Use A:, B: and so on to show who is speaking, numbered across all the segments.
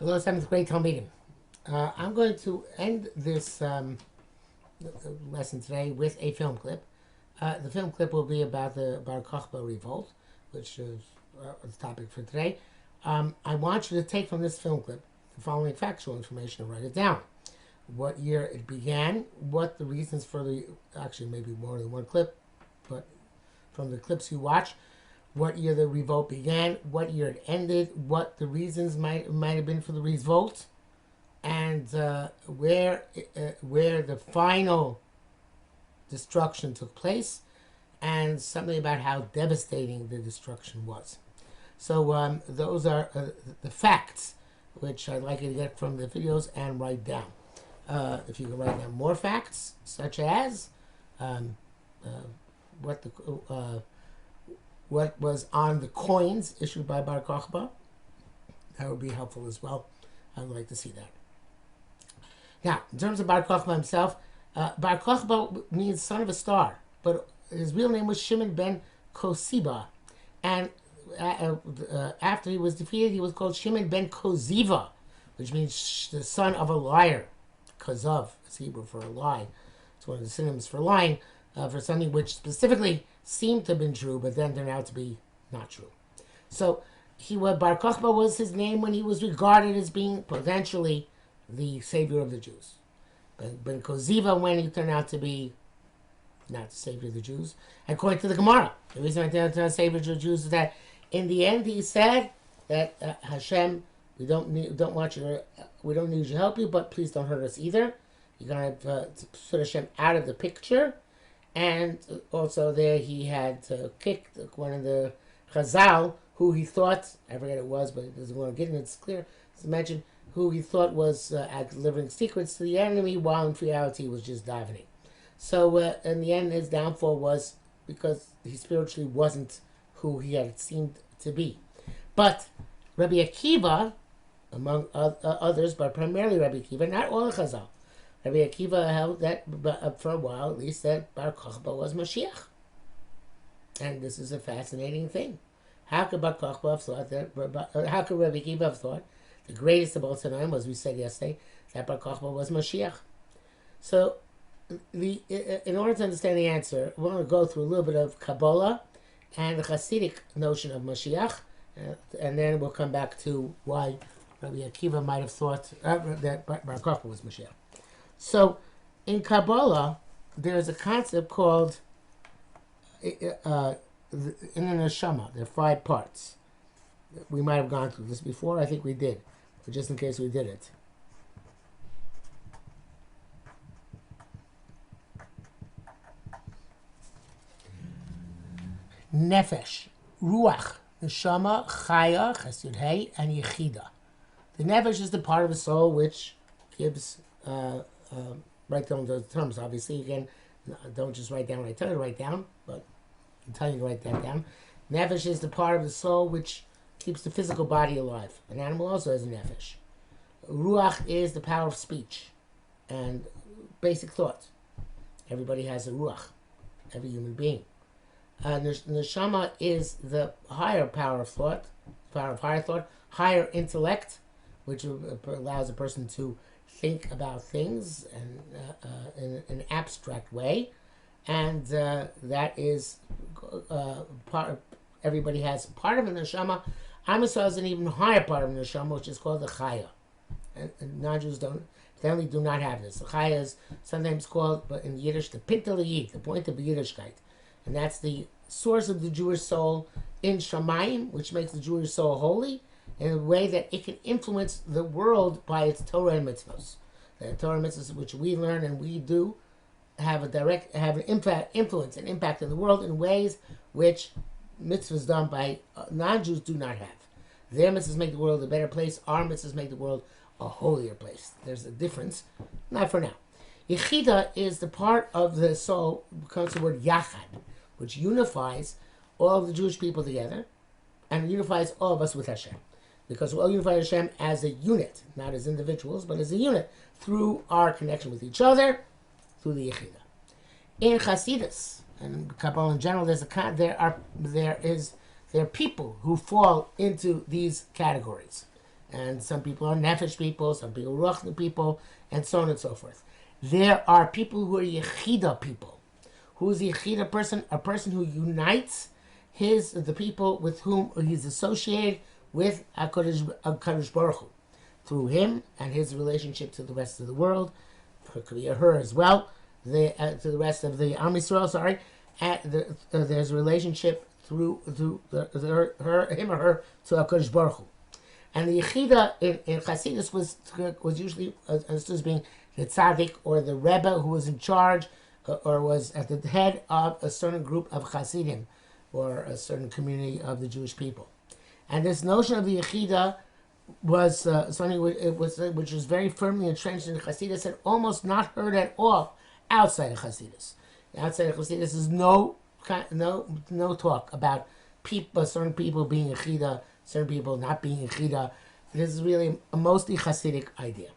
A: Hello, 7th grade Talmidim. I'm going to end this lesson today with a film clip. The film clip will be about the Bar Kokhba revolt, which is the topic for today. I want you to take from this film clip the following factual information and write it down. What year it began, what the reasons for the, actually maybe more than one clip, but from the clips you watch, what year the revolt began, what year it ended, what the reasons might have been for the revolt, and where the final destruction took place, and something about how devastating the destruction was. So those are the facts, which I'd like you to get from the videos and write down. If you can write down more facts, such as what was on the coins issued by Bar Kokhba, that would be helpful as well. I would like to see that. Now, in terms of Bar Kokhba himself, Bar Kokhba means son of a star, but his real name was Shimon ben Kokhba, and after he was defeated, he was called Shimon ben Koziva, which means the son of a liar. Kazav is Hebrew for a lie. It's one of the synonyms for lying, for something which specifically seemed to have been true, but then turned out to be not true. So Bar Kokhba was his name when he was regarded as being potentially the savior of the Jews. Ben Koziva when he turned out to be not the savior of the Jews. According to the Gemara, the reason I turned out to be the savior of the Jews is that in the end he said that Hashem, we don't need you to help you, but please don't hurt us either. You're going to put Hashem out of the picture. And also there he had kicked one of the Chazal, who he thought, I forget it was, but it doesn't want to get in, it's clear, to mention, who he thought was delivering secrets to the enemy, while in reality was just davening. So in the end, his downfall was because he spiritually wasn't who he had seemed to be. But Rabbi Akiva, among others, but primarily Rabbi Akiva, not all the Chazal, Rabbi Akiva held that, for a while at least, that Bar Kokhba was Mashiach. And this is a fascinating thing. How could Bar Kokhba have thought that, how could Rabbi Akiva have thought, the greatest of all time, as we said yesterday, that Bar Kokhba was Mashiach? So, in order to understand the answer, we're going to go through a little bit of Kabbalah and the Hasidic notion of Mashiach, and then we'll come back to why Rabbi Akiva might have thought that Bar Kokhba was Mashiach. So, in Kabbalah, there's a concept called, in the neshama, there are 5 parts. We might have gone through this before, I think we did, but just in case we did it. Nefesh, Ruach, Neshama, Chaya, Chesed Hey, and Yechida. The Nefesh is the part of the soul which gives... write down the terms, obviously. Again, don't just write down what I tell you to write down, but I'm telling you to write that down. Nefesh is the part of the soul which keeps the physical body alive. An animal also has a nefesh. Ruach is the power of speech and basic thought. Everybody has a ruach, every human being. Neshama is the higher power of thought, power of higher thought, higher intellect, which allows a person to think about things and in an abstract way, and that is part. Everybody has part of a neshama. Am Yisrael has an even higher part of a neshama, which is called the chaya. And non-Jews generally do not have this. The chaya is sometimes called, but in Yiddish, the pintel yid, the point of Yiddishkeit, and that's the source of the Jewish soul in Shamayim, which makes the Jewish soul holy, in a way that it can influence the world by its Torah and mitzvahs. The Torah and mitzvahs which we learn and we do have an influence and impact in the world in ways which mitzvahs done by non-Jews do not have. Their mitzvahs make the world a better place. Our mitzvahs make the world a holier place. There's a difference. Not for now. Yechida is the part of the soul, comes from the word yachad, which unifies all of the Jewish people together and unifies all of us with Hashem. Because we're all unified with Hashem as a unit, not as individuals, but as a unit, through our connection with each other, through the Yechida. In Chassidus, and Kabbalah in general, there are people who fall into these categories. and some people are nefesh people, some people are ruchni people, and so on and so forth. There are people who are yechida people. Who is the yechida person? A person who unites the people with whom he's associated with HaKadosh Baruch Hu, through him and his relationship to the rest of the world. It could be her as well, to the rest of the Am Yisrael. Sorry, there's a relationship through him or her to HaKadosh Baruch Hu. And the Yechida in Chassidus was usually understood as being the tzaddik or the Rebbe who was in charge or was at the head of a certain group of Chassidim or a certain community of the Jewish people. And this notion of the Yechida was something which was very firmly entrenched in Chassidus and almost not heard at all outside of Chassidus. Outside of Chassidus is no talk about certain people being Yechida, certain people not being Yechida. This is really a mostly Hasidic idea.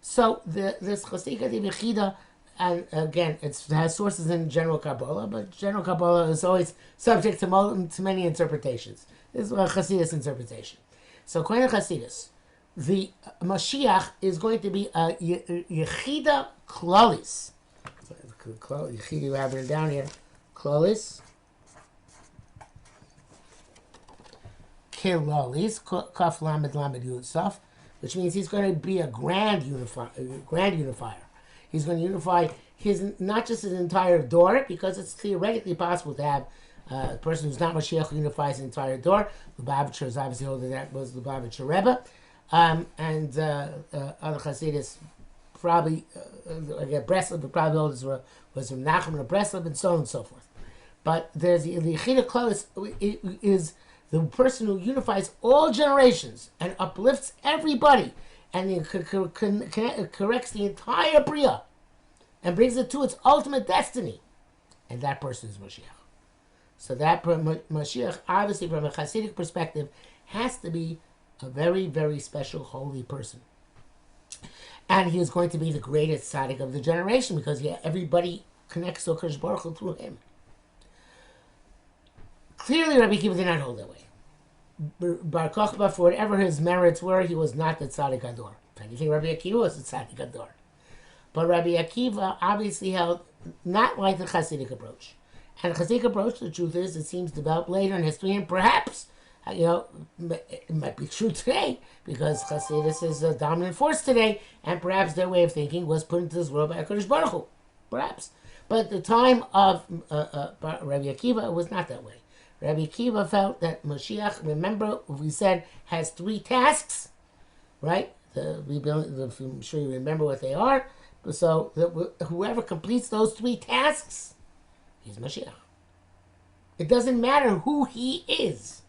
A: So this Hasidic idea of Yechida, and again, it has sources in general Kabbalah, but general Kabbalah is always subject to many interpretations. This is a Hasidus interpretation. So according to Hasidus, the Mashiach is going to be a Yechida Klalis. Yechida, you have it down here. Klalis. Kilalis, Kaf Lamed Lamed Yusuf, which means he's going to be a grand unifier. He's going to unify not just his entire door, because it's theoretically possible to have a person who's not Mashiach who unifies the entire door. Lubavitcher is obviously older than that was Lubavitcher Rebbe, and other Hasidus probably again Breslov, the probably oldest was from Nachman of Breslov, and so on and so forth. But there's the Yechida Klaus is the person who unifies all generations and uplifts everybody and corrects the entire Bria and brings it to its ultimate destiny. And that person is Mashiach. So that Mashiach, obviously from a Hasidic perspective, has to be a very, very special, holy person. And he is going to be the greatest tzaddik of the generation because everybody connects to HaKadosh Baruch Hu through him. Clearly, Rabbi Akiva did not hold that way. Bar Kokhba, for whatever his merits were, he was not the tzaddik ador. If anything, Rabbi Akiva was the tzaddik ador. But Rabbi Akiva obviously held not like the Hasidic approach. And the Hasidic approach, the truth is, it seems developed later in history, and perhaps, it might be true today, because Hasidus is a dominant force today, and perhaps their way of thinking was put into this world by HaKadosh Baruch Hu. Perhaps. But at the time of Rabbi Akiva, it was not that way. Rabbi Akiva felt that Mashiach, remember, we said, has 3 tasks, right? I'm sure you remember what they are. So whoever completes those 3 tasks, he's Mashiach. It doesn't matter who he is.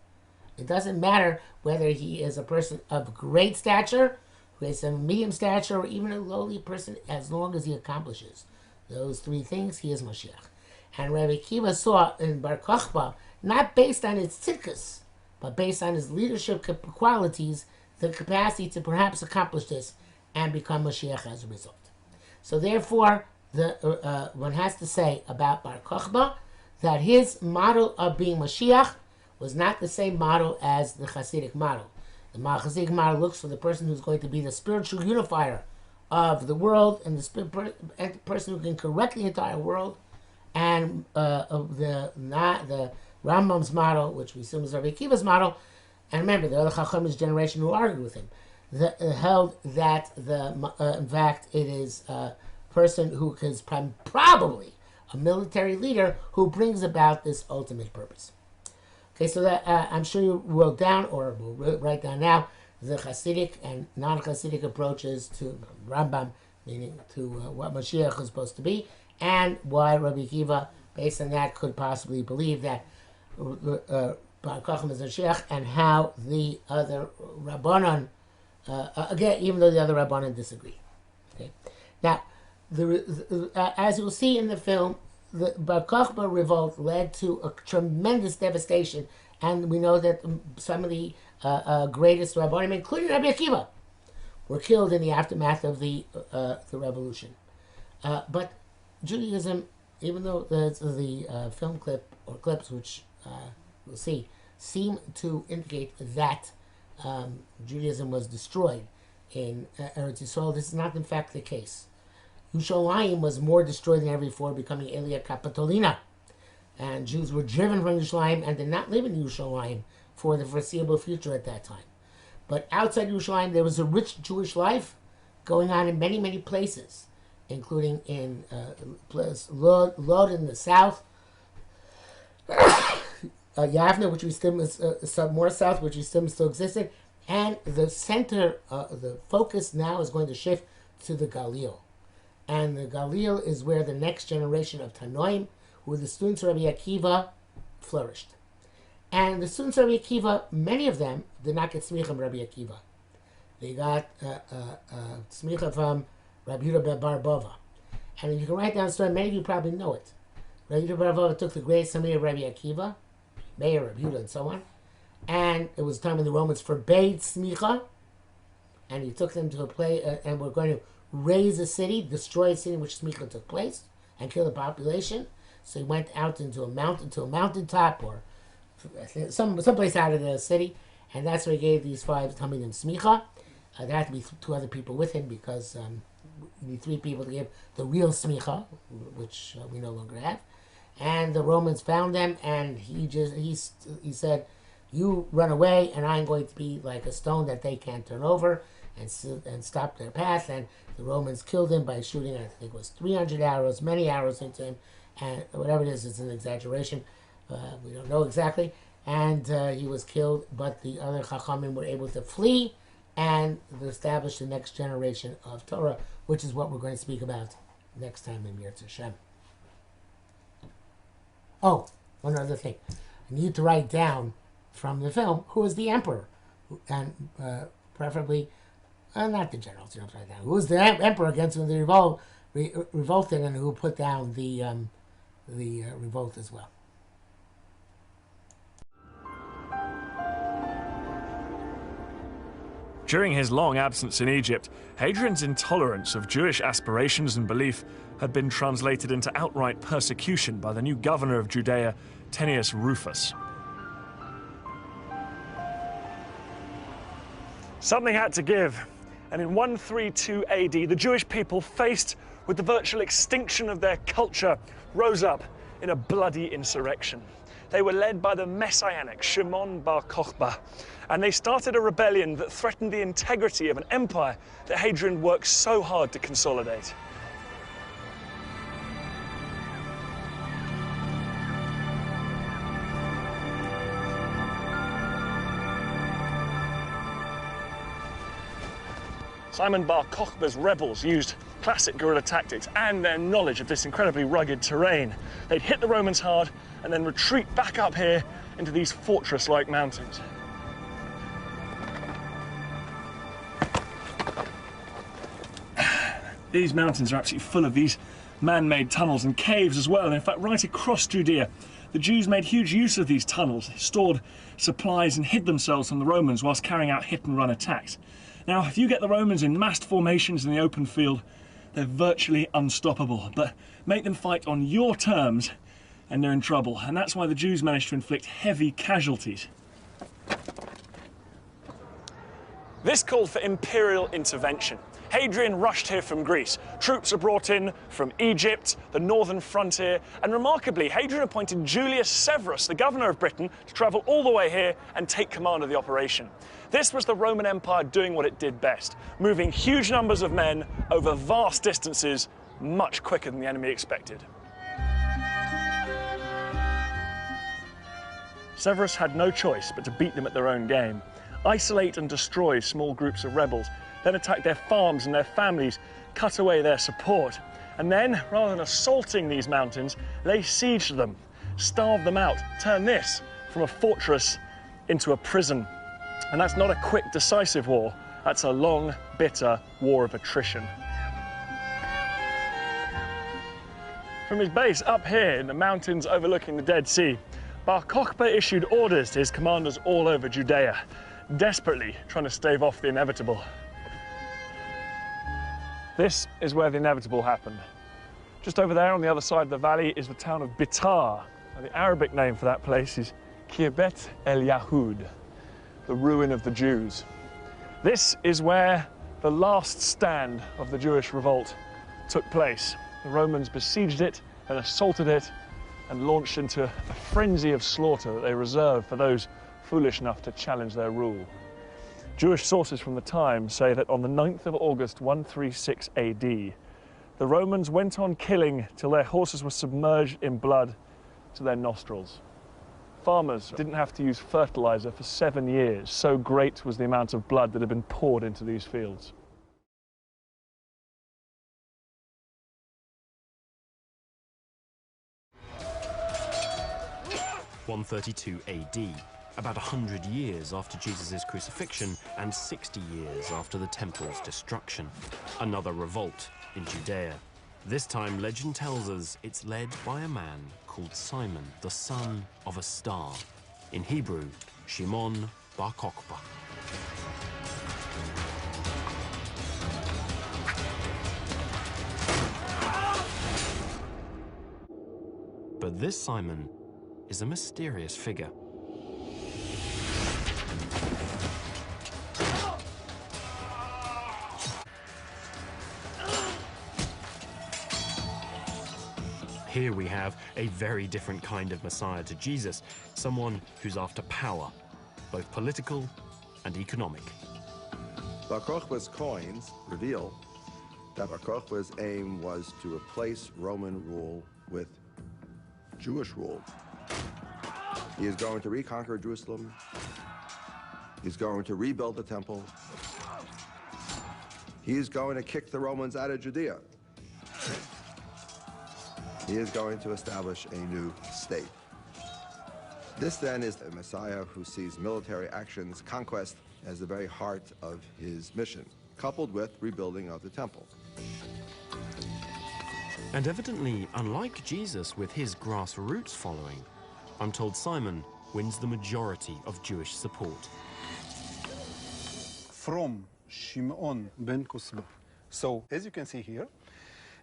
A: It doesn't matter whether he is a person of great stature, who is a medium stature, or even a lowly person, as long as he accomplishes those 3 things, he is Mashiach. And Rabbi Akiva saw in Bar Kokhba, not based on his tzidkus, but based on his leadership qualities, the capacity to perhaps accomplish this and become Mashiach as a result. So therefore, one has to say about Bar Kokhba that his model of being Mashiach was not the same model as the Hasidic model. The Hasidic model looks for the person who's going to be the spiritual unifier of the world and the person who can correct the entire world. And the Rambam's model, which we assume is Rabbi Akiva's model, and remember the other Chacham's generation who argued with him, held that in fact it is a person who is probably a military leader who brings about this ultimate purpose. Okay, so that I'm sure you wrote down, or will write down now, the Hasidic and non-Hasidic approaches to Rambam, meaning to what Mashiach is supposed to be, and why Rabbi Akiva, based on that, could possibly believe that Bar Kokhba is Mashiach, and how the other Rabbanon, again, even though the other Rabbanon disagree. Okay, now, as you'll see in the film, the Bar Kokhba revolt led to a tremendous devastation, and we know that some of the greatest Rabbanim, including Rabbi Akiva, were killed in the aftermath of the revolution. But Judaism, even though the film clip or clips, which we'll see, seem to indicate that Judaism was destroyed in Eretz Yisrael. This is not, in fact, the case. Yerushalayim was more destroyed than ever before, becoming Elia Capitolina. And Jews were driven from Yerushalayim and did not live in Yerushalayim for the foreseeable future at that time. But outside Yerushalayim, there was a rich Jewish life going on in many, many places, including in Lod in the south, Yavne, which we still more south, which we still existed, and the center, the focus now is going to shift to the Galil. And the Galil is where the next generation of Tanoim, who were the students of Rabbi Akiva, flourished. And the students of Rabbi Akiva, many of them did not get smicha from Rabbi Akiva. They got smicha from Rabbi Yehuda Bar Bova. And you can write down the story, many of you probably know it. Rabbi Yehuda Bar Bova took the great summary of Rabbi Akiva, Meir, Rabbi Yehuda, and so on. And it was a time when the Romans forbade smicha, and he took them to a place, and were going to raise a city, destroy a city in which smicha took place, and kill the population. So he went out into a mountaintop, or someplace out of the city, and that's where he gave these 5 Talmidim smicha. There had to be 2 other people with him, because you need 3 people to give the real smicha, which we no longer have. And the Romans found them, and he said, "You run away, and I'm going to be like a stone that they can't turn over," and stop their path. And the Romans killed him by shooting, I think it was 300 arrows, many arrows into him, and whatever it is, it's an exaggeration. We don't know exactly. And he was killed, but the other Chachamim were able to flee and establish the next generation of Torah, which is what we're going to speak about next time in Yirtzeh Hashem. Oh, one other thing. I need to write down from the film who is the emperor, and preferably, not the generals, you don't write down. Who is the emperor against whom they revolted, and who put down the revolt as well.
B: During his long absence in Egypt, Hadrian's intolerance of Jewish aspirations and belief had been translated into outright persecution by the new governor of Judea, Tenius Rufus. Something had to give, and in 132 AD, the Jewish people, faced with the virtual extinction of their culture, rose up in a bloody insurrection. They were led by the messianic Shimon Bar Kokhba, and they started a rebellion that threatened the integrity of an empire that Hadrian worked so hard to consolidate. Simon Bar Kokhba's rebels used classic guerrilla tactics and their knowledge of this incredibly rugged terrain. They'd hit the Romans hard and then retreat back up here into these fortress-like mountains. These mountains are absolutely full of these man-made tunnels and caves as well. And in fact, right across Judea, the Jews made huge use of these tunnels, stored supplies and hid themselves from the Romans whilst carrying out hit-and-run attacks. Now, if you get the Romans in massed formations in the open field, they're virtually unstoppable. But make them fight on your terms, and they're in trouble. And that's why the Jews managed to inflict heavy casualties. This called for imperial intervention. Hadrian rushed here from Greece. Troops are brought in from Egypt, the northern frontier, and remarkably, Hadrian appointed Julius Severus, the governor of Britain, to travel all the way here and take command of the operation. This was the Roman Empire doing what it did best, moving huge numbers of men over vast distances much quicker than the enemy expected. Severus had no choice but to beat them at their own game, isolate and destroy small groups of rebels, then attack their farms and their families, cut away their support, and then, rather than assaulting these mountains, lay siege to them, starve them out, turn this from a fortress into a prison. And that's not a quick, decisive war, that's a long, bitter war of attrition. From his base up here in the mountains overlooking the Dead Sea, Bar Kokhba issued orders to his commanders all over Judea, desperately trying to stave off the inevitable. This is where the inevitable happened. Just over there on the other side of the valley is the town of Bitar. Now, the Arabic name for that place is Kirbet el Yahud. the ruin of the Jews. This is where the last stand of the Jewish revolt took place. The Romans besieged it and assaulted it and launched into a frenzy of slaughter that they reserved for those foolish enough to challenge their rule. Jewish sources from the time say that on the 9th of August 136 AD, the Romans went on killing till their horses were submerged in blood to their nostrils. Farmers didn't have to use fertilizer for 7 years, so great was the amount of blood that had been poured into these fields.
C: (132 AD), about 100 years after Jesus' crucifixion and 60 years after the temple's destruction. Another revolt in Judea. This time, legend tells us it's led by a man called Simon, the son of a star. In Hebrew, Shimon Bar Kokhba. But this Simon is a mysterious figure. Here we have a very different kind of Messiah to Jesus, someone who's after power, both political and economic.
D: Bar Kokhba's coins reveal that Bar Kokhba's aim was to replace Roman rule with Jewish rule. He is going to reconquer Jerusalem. He's going to rebuild the temple. He's going to kick the Romans out of Judea. He is going to establish a new state. This then is a Messiah who sees military actions, conquest, as the very heart of his mission, coupled with rebuilding of the temple.
C: And evidently, unlike Jesus with his grassroots following, I'm told Simon wins the majority of Jewish support.
E: From Shimon ben Kokhba. So, as you can see here,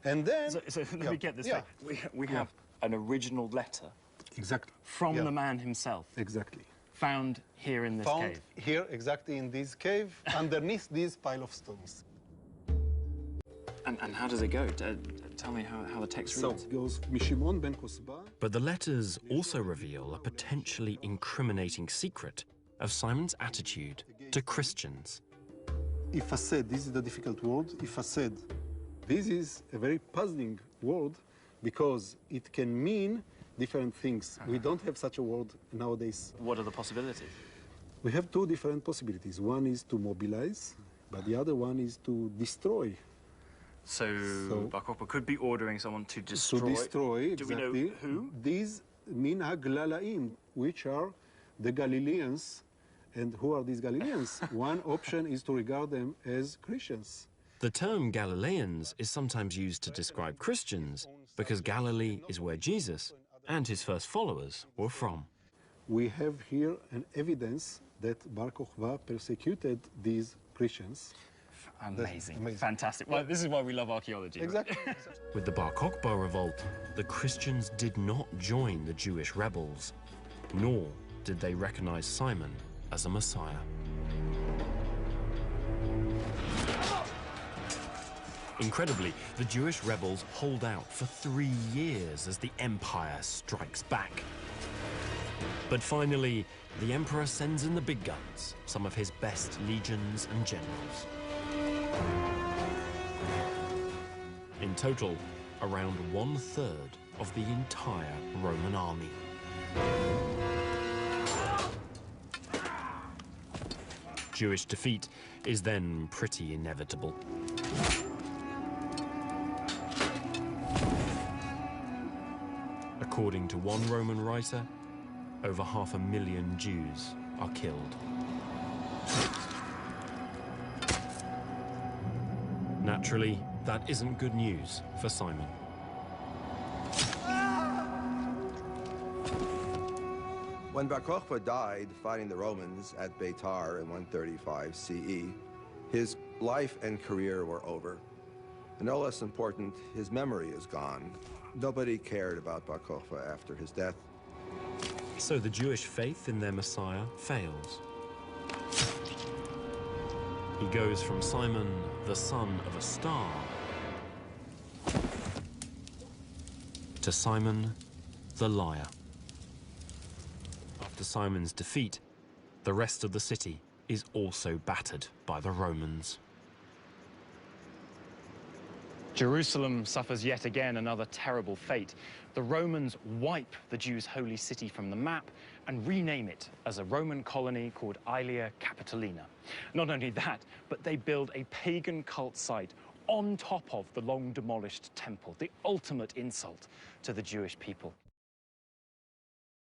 E: and then...
F: So let me get this right. We have an original letter
E: exactly
F: from the man himself.
E: Exactly.
F: Found here in this cave.
E: Here, exactly in this cave, underneath this pile of stones.
F: And how does it go? Tell me how the text reads.
E: So, it goes Shimon ben Kokhba.
C: But the letters also reveal a potentially incriminating secret of Simon's attitude to Christians.
E: If I said, this is the difficult word, if I said, this is a very puzzling word because it can mean different things. We don't have such a word nowadays.
F: What are the possibilities?
E: We have two different possibilities. One is to mobilize, but the other one is to destroy.
F: So Bar Kokhba could be ordering someone to destroy.
E: To destroy, exactly.
F: Do we know who?
E: These min ha-Galalaim, which are the Galileans. And who are these Galileans? One option is to regard them as Christians.
C: The term Galileans is sometimes used to describe Christians because Galilee is where Jesus and his first followers were from.
E: We have here an evidence that Bar Kokhba persecuted these Christians.
F: Amazing. Fantastic. Well, this is why we love archaeology.
E: Exactly.
F: Right?
C: With the Bar Kokhba revolt, the Christians did not join the Jewish rebels, nor did they recognize Simon as a Messiah. Incredibly, the Jewish rebels hold out for 3 years as the empire strikes back. But finally, the emperor sends in the big guns, some of his best legions and generals. In total, around 1/3 of the entire Roman army. Jewish defeat is then pretty inevitable. According to one Roman writer, over 500,000 Jews are killed. Naturally, that isn't good news for Simon.
D: When Bar Kokhba died fighting the Romans at Beitar in 135 CE, his life and career were over. And no less important, his memory is gone. Nobody cared about Bar Kokhba after his death.
C: So the Jewish faith in their Messiah fails. He goes from Simon, the son of a star, to Simon, the liar. After Simon's defeat, the rest of the city is also battered by the Romans.
G: Jerusalem suffers yet again another terrible fate. The Romans wipe the Jews' holy city from the map and rename it as a Roman colony called Aelia Capitolina. Not only that, but they build a pagan cult site on top of the long-demolished temple, the ultimate insult to the Jewish people.